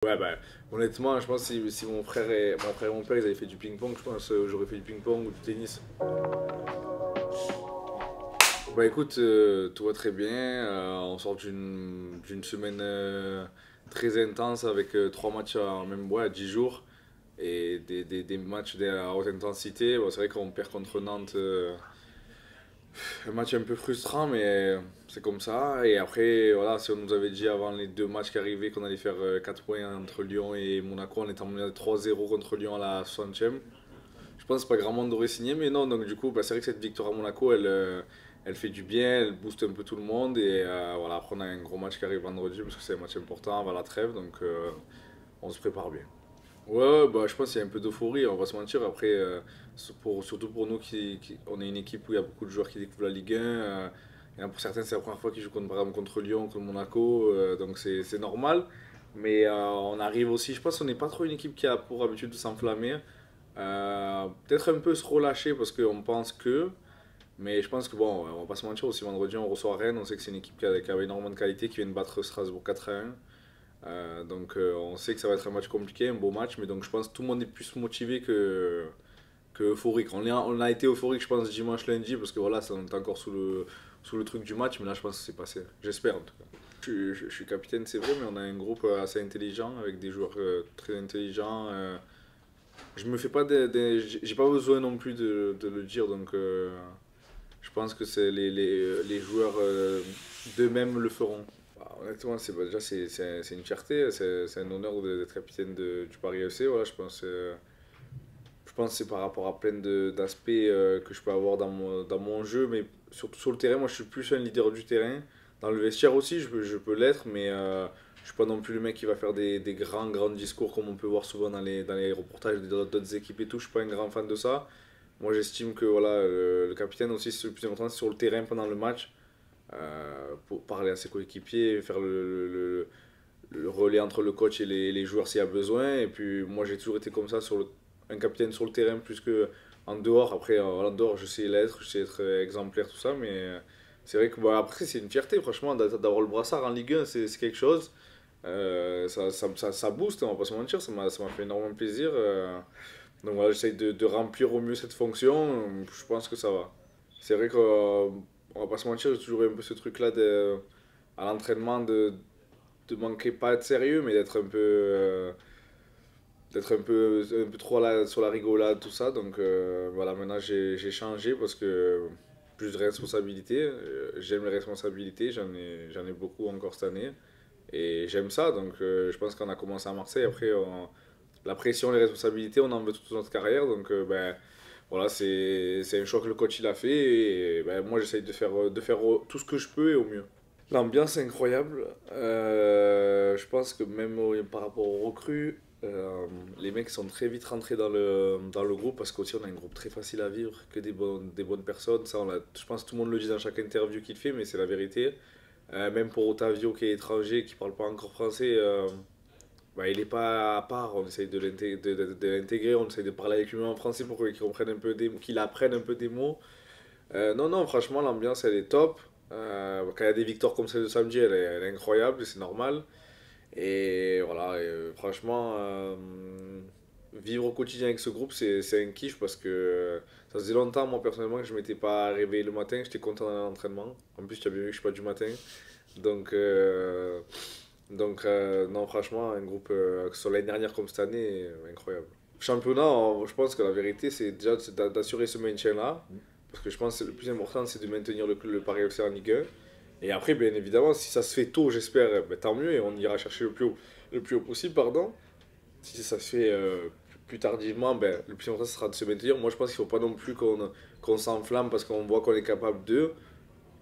Ouais, bah, honnêtement, je pense que si mon frère et mon père ils avaient fait du ping-pong, je pense que j'aurais fait du ping-pong ou du tennis. Bah écoute, tout va très bien. On sort d'une semaine très intense avec 3 matchs en même ouais, 10 jours et des matchs à haute intensité. Bon, c'est vrai qu'on perd contre Nantes, un match un peu frustrant, mais c'est comme ça. Et après, voilà, si on nous avait dit avant les 2 matchs qui arrivaient qu'on allait faire 4 points entre Lyon et Monaco, on était en menant 3-0 contre Lyon à la 60e. Je pense que pas grand monde aurait signé, mais non, donc du coup, bah, c'est vrai que cette victoire à Monaco, elle fait du bien, elle booste un peu tout le monde. Et voilà, après, on a un gros match qui arrive vendredi, parce que c'est un match important avant la trêve, donc on se prépare bien. Ouais, bah, je pense qu'il y a un peu d'euphorie, on va se mentir. Après, surtout pour nous, on est une équipe où il y a beaucoup de joueurs qui découvrent la Ligue 1. Il y en a pour certains, c'est la première fois qu'ils jouent contre, par exemple, contre Lyon, contre Monaco, donc c'est normal. Mais on arrive aussi, je pense qu'on n'est pas trop une équipe qui a pour habitude de s'enflammer. Peut-être un peu se relâcher parce qu'on pense que. Mais je pense que bon, on va pas se mentir aussi. Vendredi, on reçoit Rennes. On sait que c'est une équipe qui a énormément de qualité, qui vient de battre Strasbourg 4-1. Donc on sait que ça va être un match compliqué, un beau match. Mais donc je pense que tout le monde est plus motivé que euphorique. On a été euphorique, je pense, dimanche, lundi, parce que voilà, ça, on est encore sous le truc du match. Mais là, je pense que c'est passé. J'espère en tout cas. Je suis capitaine, c'est vrai, mais on a un groupe assez intelligent avec des joueurs très intelligents. Je me fais pas j'ai pas besoin non plus de le dire, donc je pense que c'est les joueurs d'eux-mêmes le feront. Bah, honnêtement, déjà c'est une fierté, c'est un honneur d'être capitaine du Paris FC. Voilà, je pense que c'est par rapport à plein d'aspects que je peux avoir dans mon jeu, mais surtout sur le terrain. Moi, je suis plus un leader du terrain. Dans le vestiaire aussi, je peux l'être, mais je suis pas non plus le mec qui va faire des grands discours comme on peut voir souvent dans les reportages d'autres équipes et tout. Je suis pas un grand fan de ça. Moi, j'estime que voilà, le capitaine aussi, c'est le plus important, c'est sur le terrain pendant le match, pour parler à ses coéquipiers, faire le relais entre le coach et les joueurs s'il y a besoin. Et puis moi j'ai toujours été comme ça, un capitaine sur le terrain plus que en dehors. Après, en dehors, je sais être exemplaire, tout ça. Mais c'est vrai que bah, après, c'est une fierté, franchement, d'avoir le brassard en Ligue 1, c'est quelque chose. Ça booste, on va pas se mentir, ça m'a fait énormément plaisir. Donc voilà, j'essaye de remplir au mieux cette fonction. Je pense que ça va. C'est vrai qu'on va pas se mentir, j'ai toujours eu un peu ce truc-là à l'entraînement de manquer pas de sérieux, mais d'être un peu trop sur la rigolade, tout ça. Donc voilà, maintenant j'ai changé parce que plus de responsabilités. J'aime les responsabilités, j'en ai beaucoup encore cette année. Et j'aime ça, donc je pense qu'on a commencé à Marseille. Après, la pression, les responsabilités, on en veut toute notre carrière. Donc ben, voilà, c'est un choix que le coach il a fait. Et ben, moi, j'essaye de faire tout ce que je peux et au mieux. L'ambiance est incroyable. Je pense que même par rapport aux recrues, les mecs sont très vite rentrés dans le groupe parce qu'aussi on a un groupe très facile à vivre, que des bonnes personnes. Ça, je pense que tout le monde le dit dans chaque interview qu'il fait, mais c'est la vérité. Même pour Otavio qui est étranger, qui parle pas encore français, bah, il est pas à part. On essaye de l'intégrer, on essaye de parler avec lui en français pour qu'il comprenne un peu qu'il apprenne un peu des mots. Non, non, franchement, l'ambiance elle est top. Quand il y a des victoires comme celle de samedi, elle est incroyable, c'est normal. Et voilà, franchement, vivre au quotidien avec ce groupe, c'est un kiff parce que ça faisait longtemps, moi personnellement, que je m'étais pas réveillé le matin, j'étais content d'aller à l'entraînement. En plus, tu as bien vu que je suis pas du matin. Donc, non, franchement, un groupe, que ce soit l'année dernière comme cette année, incroyable. Championnat, je pense que la vérité, c'est déjà d'assurer ce maintien-là. Parce que je pense que le plus important, c'est de maintenir le Paris FC en Ligue 1. Et après, bien évidemment, si ça se fait tôt, j'espère, ben, tant mieux. Et on ira chercher le plus haut possible, pardon. Si ça se fait plus tardivement, ben, le plus important, ce sera de se maintenir. Moi, je pense qu'il ne faut pas non plus qu'on s'enflamme parce qu'on voit qu'on est capable de.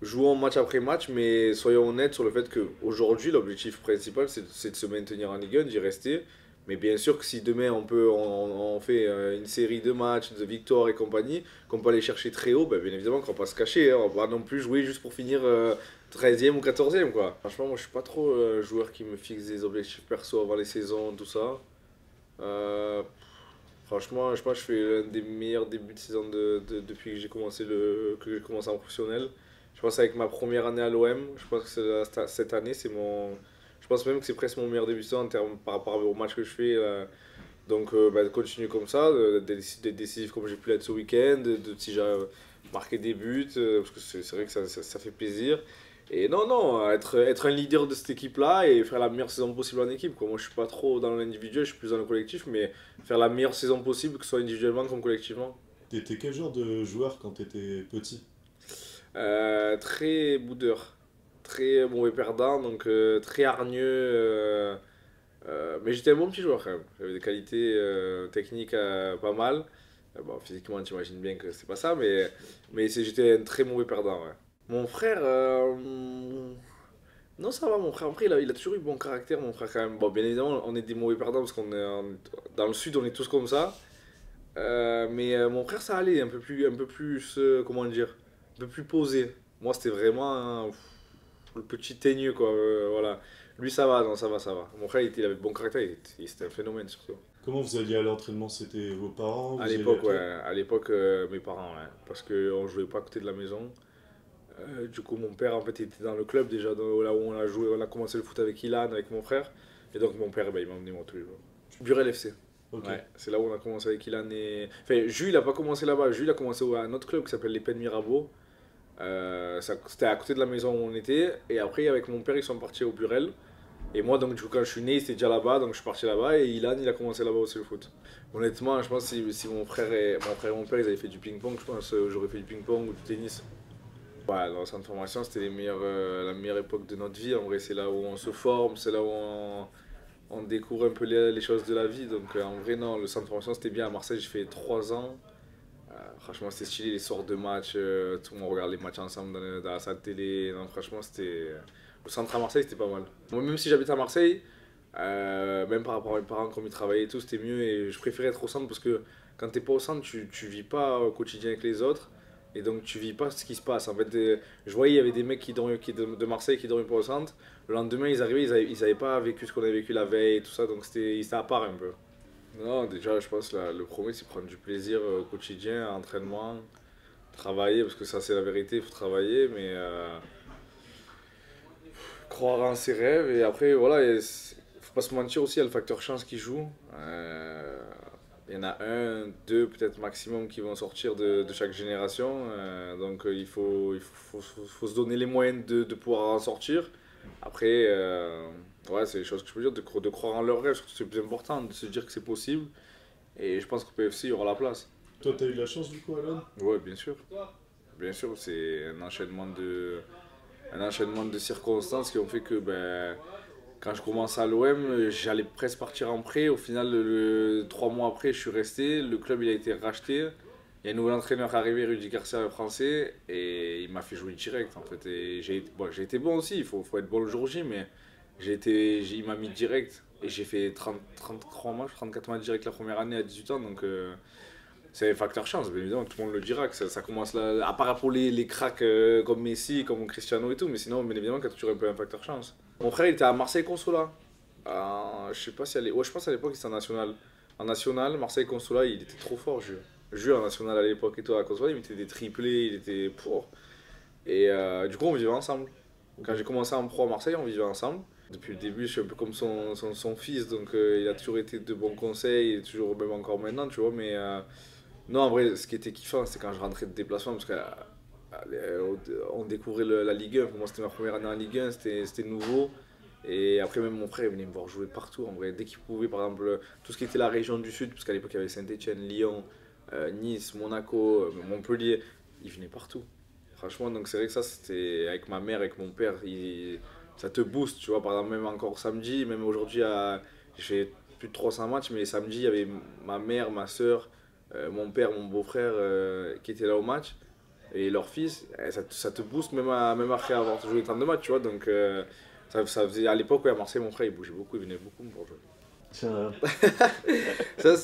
Jouons match après match, mais soyons honnêtes sur le fait qu'aujourd'hui, l'objectif principal, c'est de se maintenir en Ligue 1, d'y rester. Mais bien sûr que si demain on fait une série de matchs, de victoires et compagnie, qu'on peut aller chercher très haut, ben, bien évidemment qu'on va pas se cacher. Hein, on va pas non plus jouer juste pour finir 13e ou 14e, quoi. Franchement, moi je suis pas trop joueur qui me fixe des objectifs perso avant les saisons, tout ça. Euh, Franchement, je pense que je fais l'un des meilleurs débuts de saison depuis que j'ai commencé en professionnel. Je pense avec ma première année à l'OM, je pense que cette année, je pense même que c'est presque mon meilleur début de saison en termes, par rapport au match que je fais. Donc, de continuer comme ça, d'être décisif comme j'ai pu l'être ce week-end, si j'ai marqué des buts, parce que c'est vrai que ça fait plaisir. Et non, non, être un leader de cette équipe-là et faire la meilleure saison possible en équipe, quoi. Moi, je suis pas trop dans l'individuel, je suis plus dans le collectif, mais faire la meilleure saison possible, que ce soit individuellement comme collectivement. T'étais quel genre de joueur quand t'étais petit? Très boudeur, très mauvais perdant, donc très hargneux. Mais j'étais un bon petit joueur quand même. J'avais des qualités techniques pas mal. Bon, physiquement, tu imagines bien que c'est pas ça, mais j'étais un très mauvais perdant. Ouais. Mon frère, non, ça va, mon frère. Après, il a toujours eu bon caractère, mon frère, quand même. Bon, bien évidemment, on est des mauvais perdants parce dans le sud, on est tous comme ça. Mais mon frère, ça allait, un peu plus, comment dire, un peu plus posé. Moi, c'était vraiment le petit teigneux, quoi. Voilà. Lui, ça va, non, ça va, ça va. Mon frère, il avait de bon caractère, c'était un phénomène, surtout. Comment vous alliez à l'entraînement? C'était vos parents? À Vous alliez l'époque, avec ouais. eux? À l'époque, mes parents, ouais. Parce qu'on jouait pas à côté de la maison. Du coup, mon père, en fait, il était dans le club déjà, là où on a joué, on a commencé le foot avec Ilan, avec mon frère. Et donc, mon père, ben, il m'a emmené moi tous les jours. Burel FC. Ok. Ouais, c'est là où on a commencé avec Ilan et. Enfin, Jules, il a pas commencé là-bas. Jules, il a commencé à un autre club qui s'appelle les Pennes Mirabeau. C'était à côté de la maison où on était. Et après, avec mon père, ils sont partis au Burel. Et moi, donc, du coup, quand je suis né, c'était déjà là-bas. Donc, je suis parti là-bas. Et Ilan, il a commencé là-bas aussi le foot. Honnêtement, je pense que si mon frère et mon père, ils avaient fait du ping-pong, je pense que j'aurais fait du ping-pong ou du tennis. Ouais, dans le centre de formation, c'était la meilleure époque de notre vie. En vrai, c'est là où on se forme, c'est là où on découvre un peu les choses de la vie. Donc, en vrai, non, le centre de formation, c'était bien. À Marseille, j'ai fait 3 ans. Franchement, c'était stylé, les soirs de match. Tout le monde regarde les matchs ensemble dans la salle de télé. Non, franchement, c'était. Le centre à Marseille, c'était pas mal. Moi, même si j'habite à Marseille, même par rapport à mes parents, comme ils travaillaient et tout, c'était mieux. Et je préférais être au centre parce que quand t'es pas au centre, tu vis pas au quotidien avec les autres. Et donc, tu vis pas ce qui se passe. En fait, je voyais, il y avait des mecs de Marseille qui dormaient pas au centre. Le lendemain, ils arrivaient, ils avaient pas vécu ce qu'on avait vécu la veille et tout ça. Donc, c'était à part un peu. Non, déjà, je pense le premier, c'est prendre du plaisir au quotidien, à l'entraînement, travailler, parce que ça, c'est la vérité, il faut travailler, mais croire en ses rêves. Et après, voilà, faut pas se mentir aussi, il y a le facteur chance qui joue. Il y en a un, deux, peut-être maximum qui vont sortir de chaque génération. Donc, faut se donner les moyens de pouvoir en sortir. Après, ouais, c'est les choses que je peux dire, de croire en leurs rêves, surtout c'est le plus important, de se dire que c'est possible. Et je pense qu'au PFC, il y aura la place. Toi, t'as eu de la chance du coup, Alan? Ouais, bien sûr. Bien sûr, c'est un enchaînement de circonstances qui ont fait que quand je commence à l'OM, j'allais presque partir en prêt. Au final, 3 mois après, je suis resté. Le club il a été racheté. Il y a un nouvel entraîneur arrivé, Rudy Garcia, le français, et il m'a fait jouer direct en fait. Et j'ai été bon aussi, il faut être bon le jour J, mais il m'a mis direct. Et j'ai fait 33 matchs, 34 matchs direct la première année à 18 ans, donc c'est un facteur chance, bien évidemment, tout le monde le dira, que ça commence là, à part pour les cracks comme Messi, comme Cristiano et tout, mais sinon, bien évidemment, qu'il y a toujours un peu un facteur chance. Mon frère, il était à Marseille Consola. Je sais pas si ouais, je pense à l'époque, il était en national. En national, Marseille Consola, il était trop fort, Jeu en national à l'époque et tout, à Consola, il mettait des triplés, il était pour. Et du coup, on vivait ensemble. Quand j'ai commencé en pro à Marseille, on vivait ensemble. Depuis le début, je suis un peu comme son fils, donc il a toujours été de bons conseils, et toujours, même encore maintenant, tu vois, mais. Non, en vrai, ce qui était kiffant, c'est quand je rentrais de déplacement, parce qu'on découvrait la Ligue 1. Pour moi, c'était ma première année en Ligue 1, c'était nouveau. Et après, même mon frère, il venait me voir jouer partout. En vrai, dès qu'il pouvait, par exemple, tout ce qui était la région du Sud, parce qu'à l'époque, il y avait Saint-Etienne, Lyon, Nice, Monaco, Montpellier, il venait partout. Franchement, donc c'est vrai que ça, c'était avec ma mère, avec mon père, ça te booste, tu vois. Par exemple, même encore samedi, même aujourd'hui, j'ai fait plus de 300 matchs, mais samedi, il y avait ma mère, ma soeur, mon père, mon beau-frère qui étaient là au match et leur fils, ça te booste même après avoir joué tant de matchs, tu vois. Donc ça faisait à l'époque, ouais, à Marseille, mon frère il bougeait beaucoup, il venait beaucoup me voir jouer. Tiens, Ça,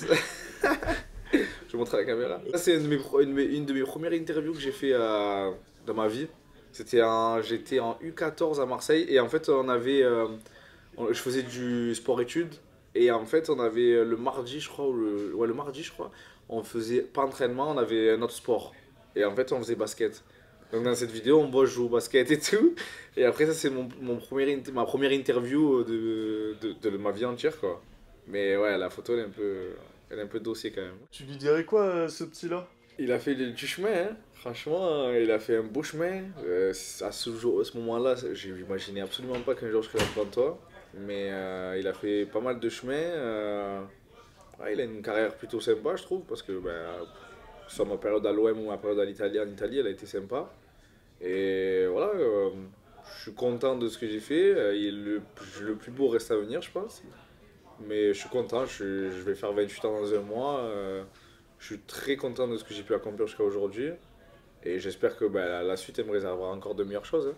je vais montrer à la caméra. Ça, c'est une de mes premières interviews que j'ai fait dans ma vie. J'étais en U14 à Marseille et en fait, je faisais du sport-études et en fait, on avait le mardi, je crois, ouais, le mardi, je crois, on faisait pas entraînement, on avait un autre sport. Et en fait, on faisait basket. Donc dans cette vidéo, on voit je joue au basket et tout. Et après, ça, c'est ma première interview de ma vie entière, quoi. Mais ouais, la photo, elle est un peu dossier quand même. Tu lui dirais quoi, ce petit-là? Il a fait du chemin, hein. Franchement, il a fait un beau chemin. À ce moment-là, j'imaginais absolument pas qu'un jour je serais devant toi. Mais il a fait pas mal de chemin. Ouais, il a une carrière plutôt sympa, je trouve, parce que soit ma période à l'OM ou ma période à l'Italie, en Italie, elle a été sympa. Et voilà, je suis content de ce que j'ai fait. Le plus beau reste à venir, je pense. Mais je suis content, je vais faire 28 ans dans un mois. Je suis très content de ce que j'ai pu accomplir jusqu'à aujourd'hui. Et j'espère que la suite, elle me réservera encore de meilleures choses, hein.